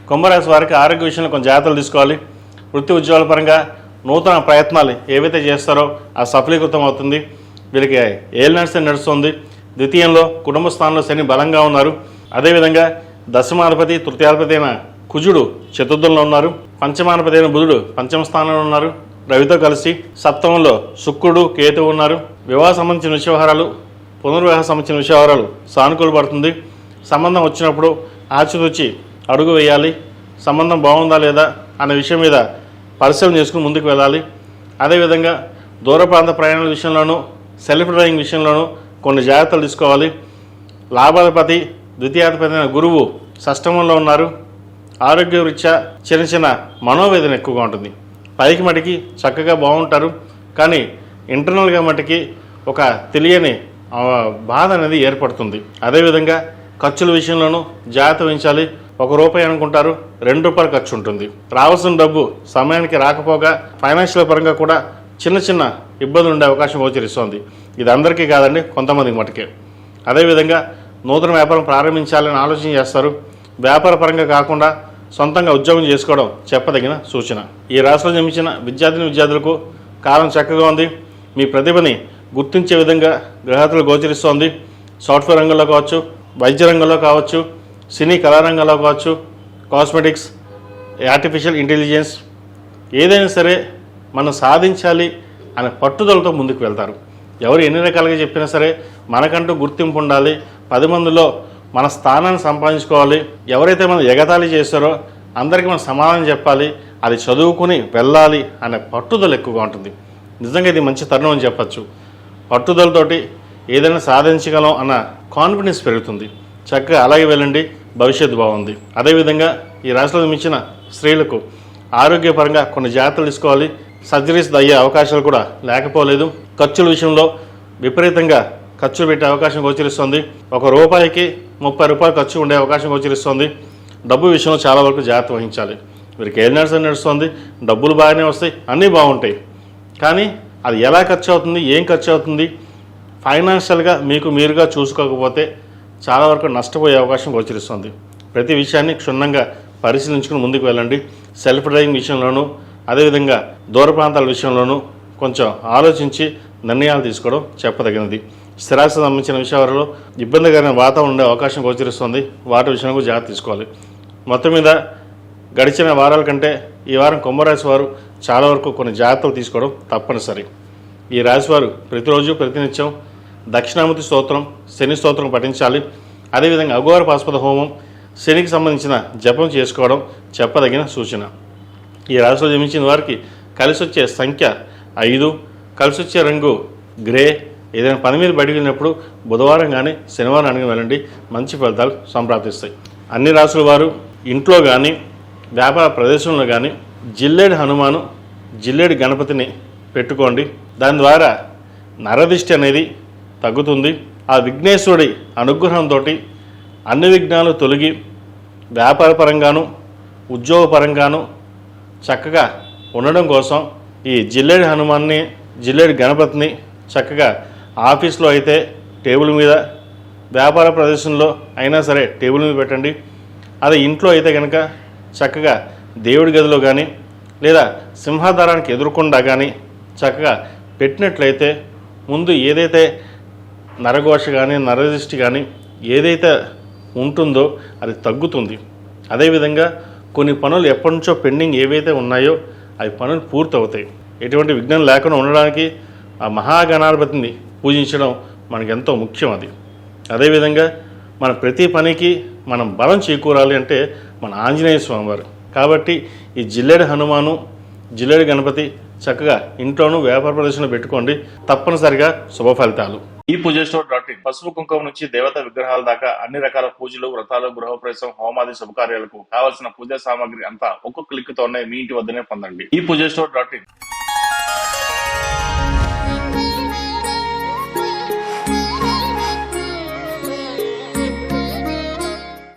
కుంభరాశి వారికి ఆరోగ్య విషయంలో కొంచెం జాగ్రత్తలు తీసుకోవాలి. వృత్తి ఉద్యోగాల పరంగా నూతన ప్రయత్నాలు ఏవైతే చేస్తారో అది సఫలీకృతం అవుతుంది. వీరికి ఏలినాటి నడుస్తుంది. ద్వితీయంలో కుటుంబ స్థానంలో శని బలంగా ఉన్నారు. అదేవిధంగా దశమాధిపతి తృతీయాధిపతి అయిన కుజుడు చతుర్థంలో ఉన్నారు. పంచమాధిపతి అయిన బుధుడు పంచమ స్థానంలో ఉన్నారు రవితో కలిసి. సప్తమంలో శుక్రుడు కేతువు ఉన్నారు. వివాహ సంబంధించిన విషయవహారాలు పునర్వివాహ సంబంధించిన విషయవహారాలు సానుకూల పడుతుంది. సంబంధం వచ్చినప్పుడు ఆచితూచి అడుగు వేయాలి. సంబంధం బాగుందా లేదా అనే విషయం మీద పరిశీలన చేసుకుని ముందుకు వెళ్ళాలి. అదేవిధంగా దూర ప్రాంత ప్రయాణాల విషయంలోనూ సెల్ఫ్ డ్రైవింగ్ విషయంలోనూ కొన్ని జాగ్రత్తలు తీసుకోవాలి. లాభాధిపతి ద్వితీయాధిపతి అయిన గురువు షష్టమంలో ఉన్నారు. ఆరోగ్య రీత్యా చిన్న చిన్న మనోవేదన ఎక్కువగా ఉంటుంది. పైకి మటుకి చక్కగా బాగుంటారు, కానీ ఇంటర్నల్గా మటుకి ఒక తెలియని బాధ అనేది ఏర్పడుతుంది. అదేవిధంగా ఖర్చుల విషయంలోనూ జాగ్రత్త వహించాలి. ₹1 అనుకుంటారు, ₹2 ఖర్చు ఉంటుంది. రావాల్సిన డబ్బు సమయానికి రాకపోగా ఫైనాన్షియల్ పరంగా కూడా చిన్న చిన్న ఇబ్బందులు ఉండే అవకాశం గోచరిస్తోంది. ఇది అందరికీ కాదండి, కొంతమందికి మటుకే. అదేవిధంగా నూతన వ్యాపారం ప్రారంభించాలని ఆలోచన చేస్తారు. వ్యాపార పరంగా కాకుండా సొంతంగా ఉద్యోగం చేసుకోవడం చెప్పదగిన సూచన. ఈ రాశిలో జన్మించిన విద్యార్థులకు కాలం చక్కగా ఉంది. మీ ప్రతిభని గుర్తించే విధంగా గ్రహతులు గోచరిస్తోంది. సాఫ్ట్వేర్ రంగంలో కావచ్చు, వైద్య రంగంలో కావచ్చు, సినీ కళారంగంలో కావచ్చు, కాస్మెటిక్స్, ఆర్టిఫిషియల్ ఇంటెలిజెన్స్, ఏదైనా సరే మనం సాధించాలి అనే పట్టుదలతో ముందుకు వెళ్తారు. ఎవరు ఎన్ని రకాలుగా చెప్పినా సరే మనకంటూ గుర్తింపు ఉండాలి. 10 మందిలో మన స్థానాన్ని సంపాదించుకోవాలి. ఎవరైతే మనం ఎగతాళి చేస్తారో అందరికీ మనం సమాధానం చెప్పాలి. అది చదువుకుని వెళ్ళాలి అనే పట్టుదల ఎక్కువగా ఉంటుంది. నిజంగా ఇది మంచి తరుణం అని చెప్పచ్చు. పట్టుదలతోటి ఏదైనా సాధించగలం అన్న కాన్ఫిడెన్స్ పెరుగుతుంది. చక్కగా అలాగే వెళ్ళండి, భవిష్యత్తు బాగుంది. అదేవిధంగా ఈ రాశిలో జన్మించిన స్త్రీలకు ఆరోగ్యపరంగా కొన్ని జాగ్రత్తలు తీసుకోవాలి. సర్జరీస్ అయ్యే అవకాశాలు కూడా లేకపోలేదు. ఖర్చుల విషయంలో విపరీతంగా ఖర్చు పెట్టే అవకాశం గోచరిస్తుంది. ₹1కి ₹30 ఖర్చు ఉండే అవకాశం గోచరిస్తుంది. డబ్బు విషయంలో చాలా వరకు జాగ్రత్త వహించాలి. వీరికి ఏలినాటి నడుస్తుంది, డబ్బులు బాగానే వస్తాయి, అన్నీ బాగుంటాయి. కానీ అది ఎలా ఖర్చు అవుతుంది, ఏం ఖర్చు అవుతుంది, ఫైనాన్షియల్గా మీకు మీరుగా చూసుకోకపోతే చాలా వరకు నష్టపోయే అవకాశం గోచరిస్తుంది. ప్రతి విషయాన్ని క్షుణ్ణంగా పరిశీలించుకుని ముందుకు వెళ్ళండి. సెల్ఫ్ డ్రైవింగ్ విషయంలోనూ అదేవిధంగా దూర ప్రాంతాల విషయంలోనూ కొంచెం ఆలోచించి నిర్ణయాలు తీసుకోవడం చెప్పదగినది. స్థిరాస్తి సంబంధించిన విషయాలలో ఇబ్బందికరమైన వాతావరణం ఉండే అవకాశం గోచరిస్తుంది. వాటి విషయంలో జాగ్రత్త తీసుకోవాలి. మొత్తం మీద గడిచిన వారాల కంటే ఈ వారం కుంభరాశి వారు చాలా వరకు కొన్ని జాగ్రత్తలు తీసుకోవడం తప్పనిసరి. ఈ రాశి వారు ప్రతిరోజు ప్రతినిత్యం దక్షిణామూర్తి స్తోత్రం, శని స్తోత్రం పఠించాలి. అదేవిధంగా అఘోర పాశుపత హోమం, శనికి సంబంధించిన జపం చేసుకోవడం చెప్పదగిన సూచన. ఈ రాశిలో జన్మించిన వారికి కలిసి వచ్చే సంఖ్య 5, కలిసి వచ్చే రంగు గ్రే. ఏదైనా పని మీద బయటకు వెళ్ళినప్పుడు బుధవారం కానీ శనివారం అడిగి వెళ్ళండి, మంచి ఫలితాలు సంప్రాప్తిస్తాయి. అన్ని రాశుల వారు ఇంట్లో కానీ వ్యాపార ప్రదేశంలో కానీ జిల్లేడు హనుమాను, జిల్లేడు గణపతిని పెట్టుకోండి. దాని ద్వారా నరదిష్టి అనేది తగ్గుతుంది. ఆ విఘ్నేశ్వరుడి అనుగ్రహంతో అన్ని విఘ్నాలు తొలగి వ్యాపార పరంగాను ఉద్యోగపరంగాను చక్కగా ఉండడం కోసం ఈ జిల్లేడు హనుమాన్ని, జిల్లేడు గణపతిని చక్కగా ఆఫీస్లో అయితే టేబుల్ మీద, వ్యాపార ప్రదేశంలో అయినా సరే టేబుల్ మీద పెట్టండి. అదే ఇంట్లో అయితే కనుక చక్కగా దేవుడి గదిలో కానీ లేదా సింహాధారానికి ఎదురుకుండా కానీ చక్కగా పెట్టినట్లయితే ముందు ఏదైతే నరఘోష కానీ నరదృష్టి కానీ ఏదైతే ఉంటుందో అది తగ్గుతుంది. అదేవిధంగా కొన్ని పనులు ఎప్పటి నుంచో పెండింగ్ ఏవైతే ఉన్నాయో అవి పనులు పూర్తవుతాయి. ఎటువంటి విఘ్నం లేకుండా ఉండడానికి ఆ మహాగణాధిపతిని పూజించడం మనకు ఎంతో ముఖ్యం. అది అదేవిధంగా మన ప్రతి పనికి మనం బలం చేకూరాలి అంటే మన ఆంజనేయ స్వామివారు. కాబట్టి ఈ జిల్లేడు హనుమాను, జిల్లేడు గణపతి చక్కగా ఇంట్లోనూ వ్యాపార ప్రదర్శనలో పెట్టుకోండి, తప్పనిసరిగా శుభ ఫలితాలు. ఈ పూజస్టోర్.in పసుపు కుంకుమ నుంచి దేవతా విగ్రహాల దాకా అన్ని రకాల పూజలు, వ్రతాలు, గృహప్రవేశం, హోమాది శుభకార్యాలకు కావలసిన పూజా సామాగ్రి అంతా ఒక్కొక్క క్లిక్ తోనే మీ ఇంటి వద్దనే పొందండి. ఈ పూజస్టోర్.in